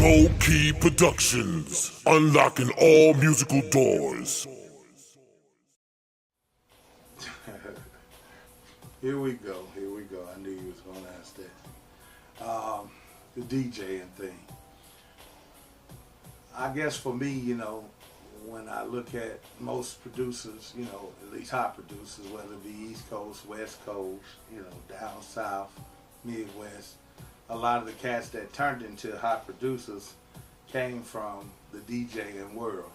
Gold Key Productions, unlocking all musical doors. Here we go. I knew you was going to ask that. The DJing thing. I guess for me, when I look at most producers, at least hot producers, whether it be East Coast, West Coast, down South, Midwest, a lot of the cats that turned into hot producers came from the DJing world.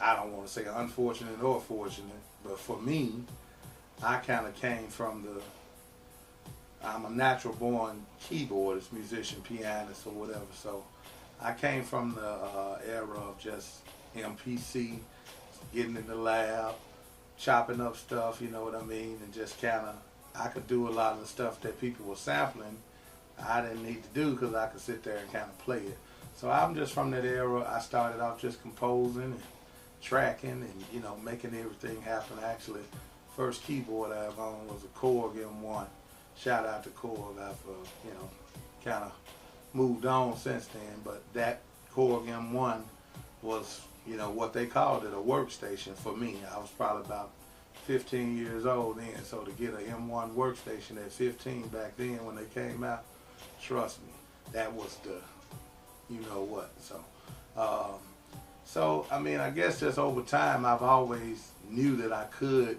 I don't want to say unfortunate or fortunate, but for me, I kind of came from I'm a natural born keyboardist, musician, pianist, or whatever, so I came from the era of just MPC, getting in the lab, chopping up stuff, you know what I mean, and just kind of, I could do a lot of the stuff that people were sampling. I didn't need to do because I could sit there and kind of play it. So I'm just from that era. I started off just composing and tracking and, making everything happen. Actually, first keyboard I ever owned was a Korg M1. Shout out to Korg. I've, kind of moved on since then, but that Korg M1 was, what they called it, a workstation for me. I was probably about 15 years old then, so to get an M1 workstation at 15 back then when they came out, trust me, that was the you-know-what. So I mean, I guess just over time I've always knew that I could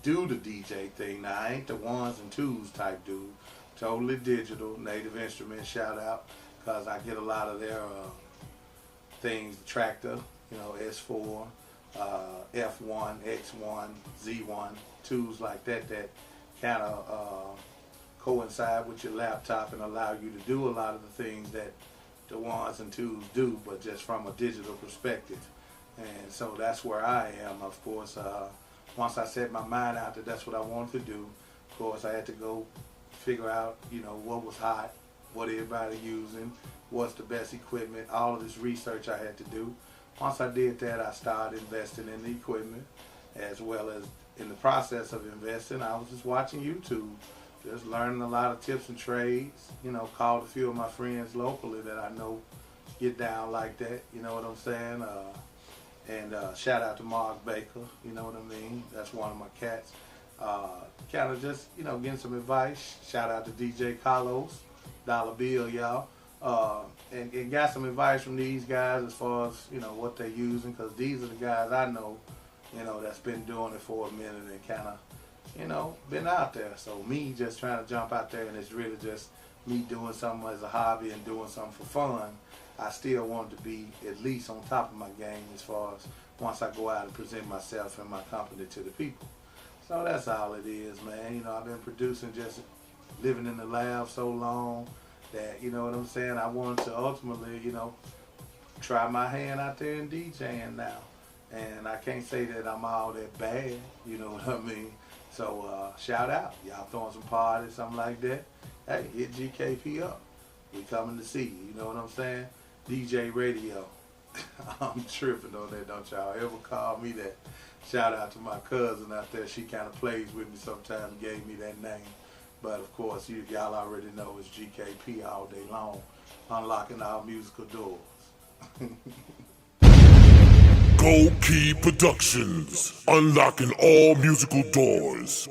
do the DJ thing. Now, I ain't the ones and twos type dude. Totally digital, Native Instruments, shout out, because I get a lot of their things, tractor, S4, F1, X1, Z1, tools like that kind of coincide with your laptop and allow you to do a lot of the things that the ones and twos do, but just from a digital perspective. And so that's where I am, of course. Once I set my mind out that that's what I wanted to do, of course I had to go figure out, what was hot, what everybody using, what's the best equipment, all of this research I had to do. Once I did that, I started investing in the equipment, as well as in the process of investing, I was just watching YouTube, just learning a lot of tips and trades, called a few of my friends locally that I know get down like that, you know what I'm saying? And shout out to Mark Baker, you know what I mean? That's one of my cats. Kind of just, getting some advice. Shout out to DJ Carlos, Dollar Bill, y'all. And got some advice from these guys as far as, what they're using, because these are the guys I know, that's been doing it for a minute and kind of, been out there. So me just trying to jump out there, and it's really just me doing something as a hobby and doing something for fun. I still want to be at least on top of my game as far as once I go out and present myself and my company to the people. So that's all it is, man. I've been producing, just living in the lab so long that, you know what I'm saying, I wanted to ultimately, try my hand out there in DJing now. And I can't say that I'm all that bad, you know what I mean? So shout out. Y'all throwing some parties, something like that. Hey, hit GKP up. We coming to see you, you know what I'm saying? DJ Radio. I'm tripping on that, don't y'all ever call me that. Shout out to my cousin out there. She kind of plays with me sometimes, gave me that name. But of course, y'all already know it's GKP all day long, unlocking our musical doors. Gold Key Productions, unlocking all musical doors.